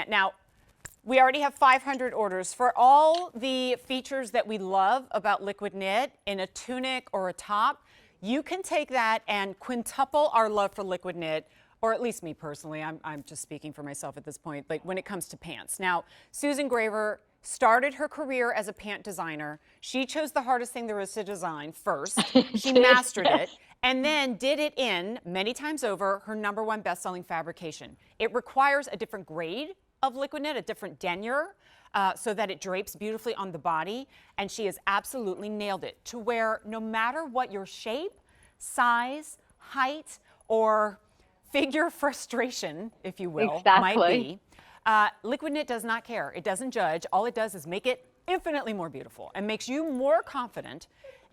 pant. Now, we already have 500 orders. For all the features that we love about liquid knit in a tunic or a top, you can take that and quintuple our love for liquid knit, or at least me personally. I'm just speaking for myself at this point, like when it comes to pants. Now, Susan Graver started her career as a pant designer. She chose the hardest thing there is to design first. She mastered it and then did it in, many times over, her #1 best-selling fabrication. It requires a different grade of liquid knit, a different denier, so that it drapes beautifully on the body, and she has absolutely nailed it to where no matter what your shape, size, height, or figure frustration, if you will, might be, liquid knit does not care. It doesn't judge. All it does is make it infinitely more beautiful and makes you more confident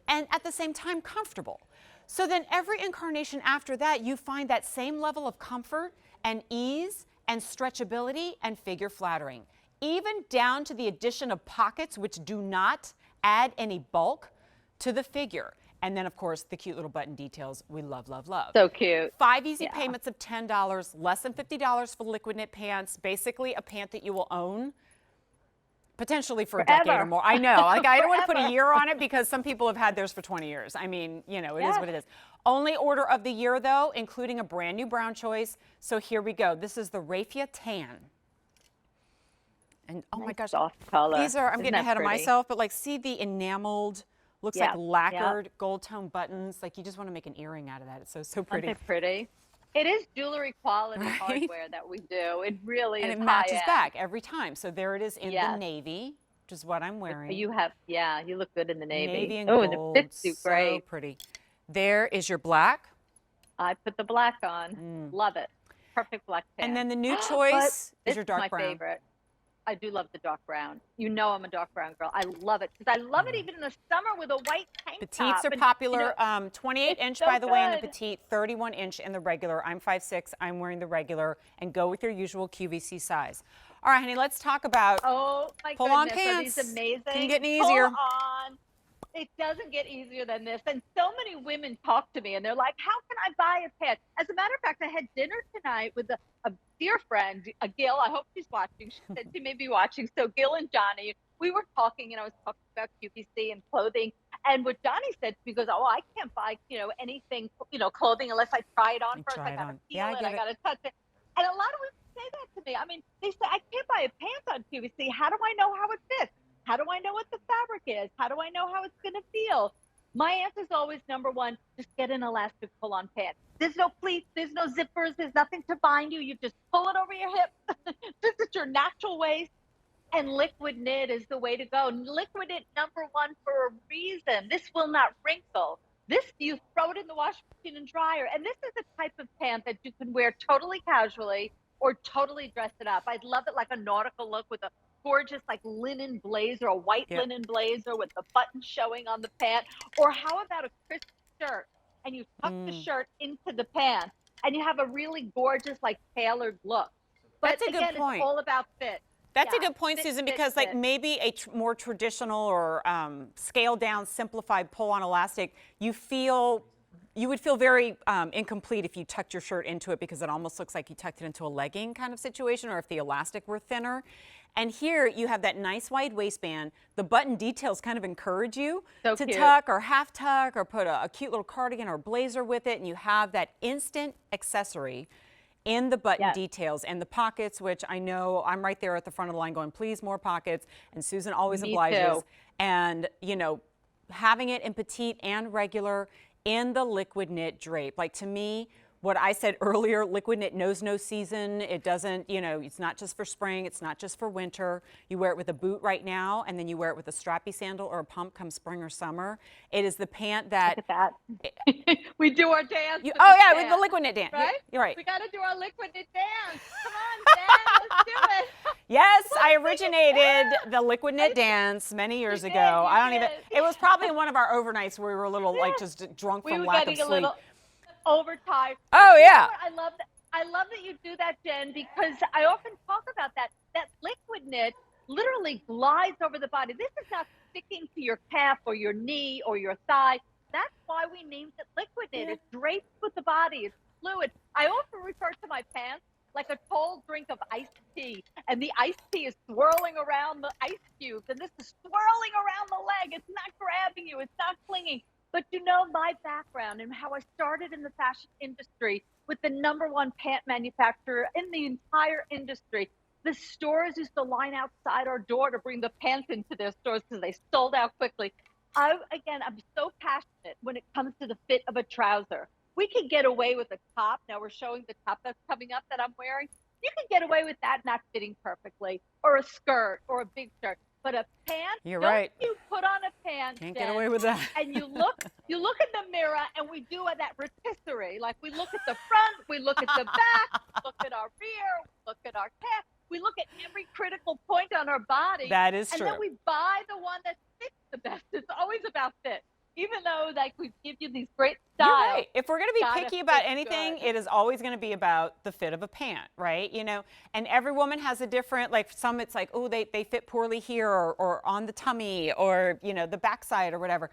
and at the same time comfortable. So then every incarnation after that, you find that same level of comfort and ease and stretchability and figure flattering, even down to the addition of pockets, which do not add any bulk to the figure. And then, of course, the cute little button details we love, love, love. So cute. 5 easy payments of $10, less than $50 for liquid knit pants, basically a pant that you will own potentially for a decade or more. I know, like I don't want to put a year on it because some people have had theirs for 20 years. I mean, you know, it is what it is. Only order of the year though, including a brand new brown choice. So here we go. This is the Raffia Tan. And oh my gosh, soft color. These are, I'm getting ahead of myself, but like see the enameled, looks like lacquered gold tone buttons. Like you just want to make an earring out of that. It's so pretty. Aren't they pretty? It is jewelry quality hardware that we do. It really is. And it matches back every time. So there it is in the navy, which is what I'm wearing. You have, you look good in the navy. Navy and gold. And it fits you great. So pretty. There is your black. I put the black on. Love it. Perfect black pant. And then the new choice is your dark brown. My favorite. I do love the dark brown. You know I'm a dark brown girl. I love it because I love it even in the summer with a white tank top. Petites are popular. 28 inch, by the way, in the petite, 31 inch in the regular. I'm 5'6". I'm wearing the regular, and go with your usual QVC size. All right, honey, let's talk about pull-on pants. Are these amazing? Can you get any easier? Pull-on. It doesn't get easier than this. And so many women talk to me and they're like, how can I buy a pant? As a matter of fact, I had dinner tonight with a dear friend, Gil. I hope she's watching. She said she may be watching. So Gil and Johnny, we were talking and I was talking about QVC and clothing. And what Johnny said to me goes, oh, I can't buy, anything, clothing unless I try it on first. I got to feel it. I got to touch it. And a lot of women say that to me. I mean, they say, I can't buy a pant on QVC. How do I know how it fits? How do I know what the fabric is? How do I know how it's going to feel? My answer is always #1, just get an elastic pull-on pant. There's no pleats, there's no zippers, there's nothing to bind you. You just pull it over your hip. This is your natural waist. And liquid knit is the way to go. Liquid knit #1 for a reason. This will not wrinkle. This, you throw it in the washing machine and dryer. And this is the type of pant that you can wear totally casually or totally dress it up. I'd love it like a nautical look with a gorgeous like linen blazer, a white linen blazer with the buttons showing on the pant. Or how about a crisp shirt and you tuck the shirt into the pants and you have a really gorgeous like tailored look. But that's a again, good point. It's all about fit. That's a good point, Susan, because like maybe a more traditional or scaled down, simplified pull-on elastic, you would feel very incomplete if you tucked your shirt into it because it almost looks like you tucked it into a legging kind of situation, or if the elastic were thinner. And here you have that nice wide waistband. The button details kind of encourage you to tuck or half tuck or put a cute little cardigan or blazer with it, and you have that instant accessory in the button details and the pockets, which I know I'm right there at the front of the line going, please, more pockets. And Susan always obliges. And, having it in petite and regular in the liquid knit drape. Like to me, what I said earlier, liquid knit knows no season. It doesn't, it's not just for spring. It's not just for winter. You wear it with a boot right now, and then you wear it with a strappy sandal or a pump come spring or summer. It is the pant that... Look at that. We do our dance. With the liquid knit dance. Right? You're right. We got to do our liquid knit dance. Come on, Dan, let's do it. Yes, I originated the liquid knit dance many years ago. It was probably one of our overnights where we were a little like just drunk from lack of sleep. Overtime. Oh yeah. I love that you do that, Jen, because I often talk about that liquid knit literally glides over the body. This is not sticking to your calf or your knee or your thigh. That's why we named it liquid knit. It drapes with the body. It's fluid. I often refer to my pants like a tall drink of iced tea, and the iced tea is swirling around the ice cubes, and this is swirling around the leg. It's not grabbing you, it's not clinging. But you know, my background and how I started in the fashion industry with the #1 pant manufacturer in the entire industry. The stores used to line outside our door to bring the pants into their stores because they sold out quickly. I'm so passionate when it comes to the fit of a trouser. We could get away with a top. Now we're showing the top that's coming up that I'm wearing. You can get away with that not fitting perfectly, or a skirt, or a big shirt. But a pant, You're don't right. you put on a pant, Can't Jen, get away with that. and you look in the mirror, and we do that rotisserie. Like, we look at the front, we look at the back, we look at our rear, we look at our calf. We look at every critical point on our body. That is and true. And then we buy the one that fits the best. It's always about fit. Even though, like, we give you these great styles. You're right. If we're going to be picky about anything, good. it is always going to be about the fit of a pant, right? You know, and every woman has a different, like, some it's like, oh, they fit poorly here, or on the tummy, or, you know, the backside or whatever.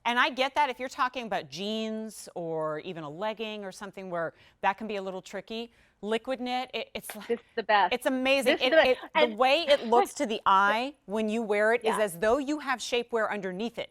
And I get that if you're talking about jeans or even a legging or something where that can be a little tricky. Liquid knit, it's This is the best. It's amazing. The way it looks to the eye when you wear it is as though you have shapewear underneath it,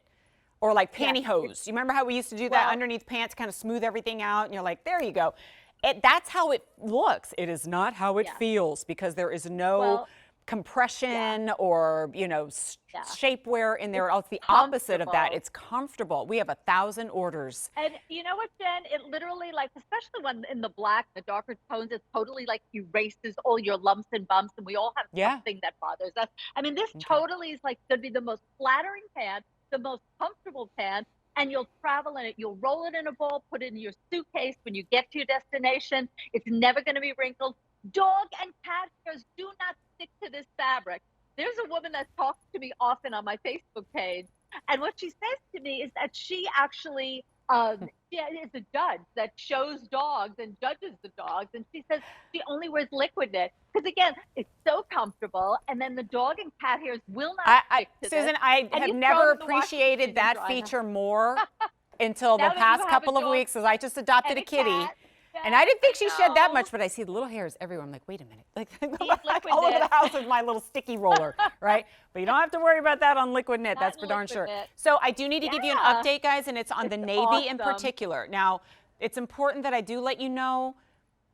or like pantyhose. You remember how we used to do that underneath pants, kind of smooth everything out, and you're like, there you go. That's how it looks. It is not how it feels, because there is no compression or, you know, shapewear in there. It's the opposite of that. It's comfortable. We have 1,000 orders. And you know what, Jen? It literally, like, especially when in the black, the darker tones, it totally like erases all your lumps and bumps, and we all have something that bothers us. I mean, this totally is like going to be the most flattering pant, the most comfortable pant, and you'll travel in it. You'll roll it in a ball, put it in your suitcase when you get to your destination. It's never going to be wrinkled. Dog and cat hairs do not stick to this fabric. There's a woman that talks to me often on my Facebook page, and what she says to me is that she actually is a judge that shows dogs and judges the dogs, and she says she only wears liquid knit because, again, it's so comfortable, and then the dog and cat hairs will not stick to Susan, this. I have never appreciated that feature more until the past couple of weeks, as I just adopted a kitty. And I didn't think she shed that much, but I see the little hairs everywhere. I'm like, wait a minute. Like, all over the house with my little sticky roller, right? But you don't have to worry about that on liquid knit. That's for darn sure. So I do need to give you an update, guys, and it's on the navy in particular. Now, it's important that I do let you know.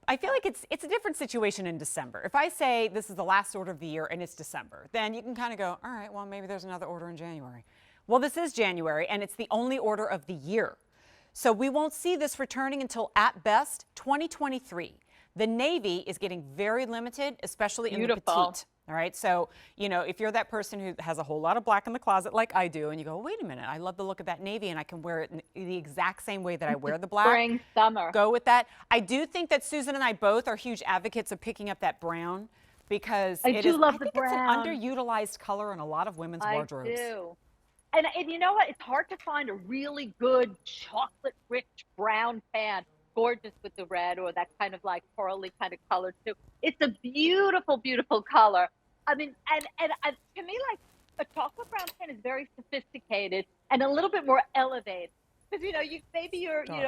I feel like it's a different situation in December. If I say this is the last order of the year and it's December, then you can kind of go, all right, well, maybe there's another order in January. Well, this is January, and it's the only order of the year. So we won't see this returning until, at best, 2023. The navy is getting very limited, especially in the petite. All right. So, you know, if you're that person who has a whole lot of black in the closet like I do, and you go, wait a minute, I love the look of that navy, and I can wear it in the exact same way that I wear the black. Spring, summer. Go with that. I do think that Susan and I both are huge advocates of picking up that brown, because I think it's an underutilized color in a lot of women's wardrobes. I do. And you know what? It's hard to find a really good chocolate-rich brown pant, gorgeous with the red or that kind of like corally kind of color too. It's a beautiful, beautiful color. I mean, and to me, like, a chocolate brown pant is very sophisticated and a little bit more elevated. Because, you know,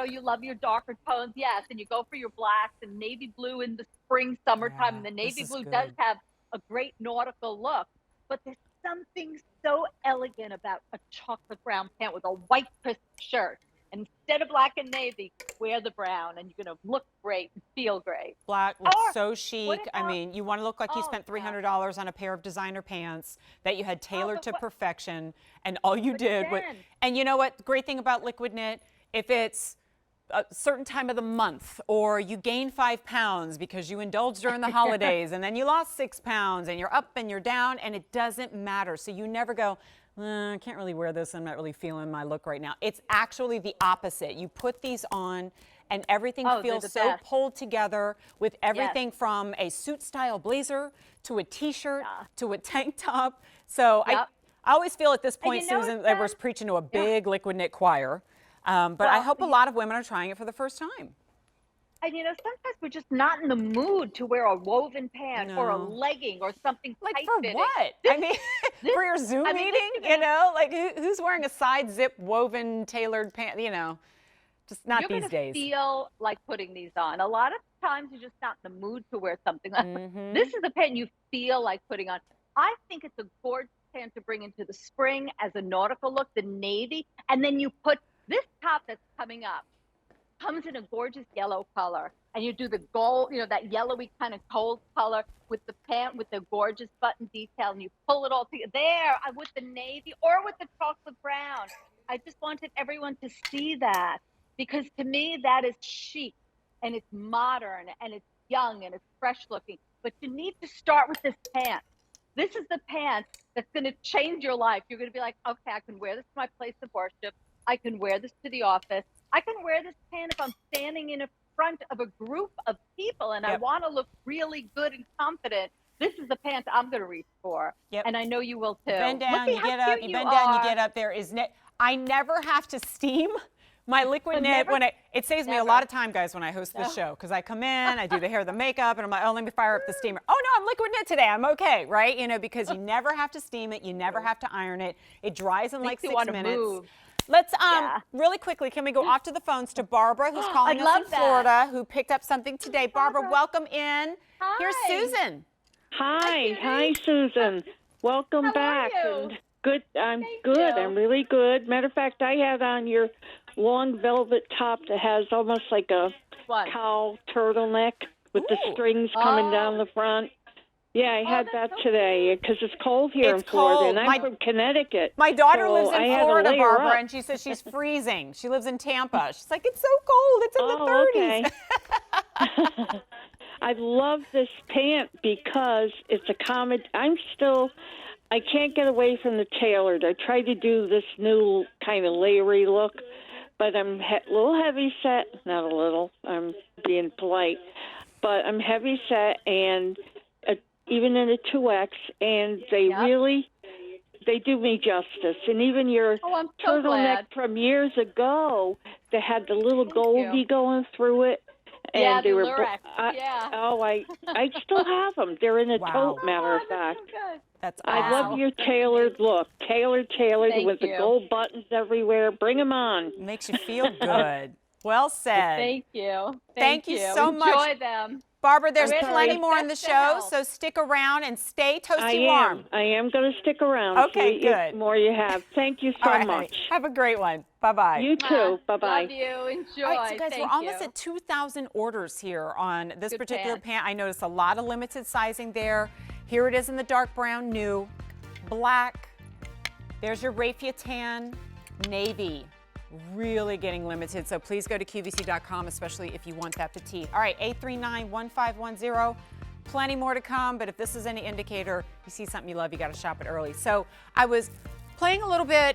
you love your darker tones, yes, and you go for your blacks and navy blue in the spring, summertime, and the navy blue does have a great nautical look. But there's something so elegant about a chocolate brown pant with a white crisp shirt. And instead of black and navy, wear the brown, and you're going to look great and feel great. Black looks so chic. I mean, you want to look like you spent $300 on a pair of designer pants that you had tailored to perfection, and all you did was. And you know what? The great thing about liquid knit, if it's a certain time of the month, or you gain 5 pounds because you indulged during the holidays, and then you lost 6 pounds, and you're up and you're down, and it doesn't matter. So you never go, I can't really wear this. I'm not really feeling my look right now. It's actually the opposite. You put these on, and everything feels so pulled together, with everything from a suit-style blazer to a T-shirt to a tank top. So I always feel at this point, Susan, that we're preaching to a big liquid knit choir. But I hope a lot of women are trying it for the first time. And, you know, sometimes we're just not in the mood to wear a woven pant or a legging or something like tight-fitting. For what? I mean, for your Zoom meeting, you know? Like, who's wearing a side zip woven tailored pant, you know? Just not these days. You're going to feel like putting these on. A lot of times you're just not in the mood to wear something. This is a pant you feel like putting on. I think it's a gorgeous pant to bring into the spring as a nautical look, the navy, and then you put this top that's coming up. Comes in a gorgeous yellow color, and you do the gold, you know, that yellowy kind of gold color with the pant with the gorgeous button detail, and you pull it all together there with the navy or with the chocolate brown. I just wanted everyone to see that, because to me that is chic and it's modern and it's young and it's fresh looking. But you need to start with this pant. This is the pant that's going to change your life. You're going to be like, okay, I can wear this to my place of worship. I can wear this to the office. I can wear this pant if I'm standing in front of a group of people and I want to look really good and confident. This is the pant I'm going to reach for. And I know you will too. Bend down, you get up. You bend down, you get up. There is I never have to steam my liquid knit it saves me a lot of time, guys, when I host this show, because I come in, I do the hair, the makeup, and I'm like, oh, let me fire up the steamer. Oh no, I'm liquid knit today. I'm okay, right? You know, because you never have to steam it, you never have to iron it. It dries in like 6 minutes. Move. Let's really quickly, can we go off to the phones to Barbara, who's calling us in Florida, who picked up something today. Barbara, welcome in. Hi. Here's Susan. Hi, Susan. Welcome back. How are you? And good. I'm Thank good. you. I'm really good. Matter of fact, I had on your long velvet top that has almost like a cowl turtleneck with the strings coming down the front. Yeah, I had that today because it's cold here in Florida, and I'm from Connecticut. My daughter lives in Florida, Barbara, up. and she says she's freezing. She lives in Tampa. She's like, it's so cold. It's in the 30s. Okay. I love this pant because it's a I can't get away from the tailored. I tried to do this new kind of layery look, but I'm a little heavy set. Not a little. I'm being polite. But I'm heavy set and even in a 2X, and they do me justice. And even your turtleneck from years ago, they had the little goldie going through it. And they were Lurex. I still have them. They're in a tote, matter of fact. So That's awesome. I love your tailored look. Tailored with the gold buttons everywhere. Bring them on. It makes you feel good. Well said. Thank you. Thank you so much. Enjoy them. Barbara, there's plenty more in the show, so stick around and stay toasty warm. I am going to stick around. Okay, good. The more you have. Thank you so much. Have a great one. Bye-bye. You too. Bye-bye. Love you. Enjoy. All right, so guys, we're almost at 2,000 orders here on this particular pant. I noticed a lot of limited sizing there. Here it is in the dark brown, new, black. There's your raffia tan, navy. Really getting limited, so please go to QVC.com, especially if you want that petite. All right, 839-1510. Plenty more to come, but if this is any indicator, you see something you love, you got to shop it early. So I was playing a little bit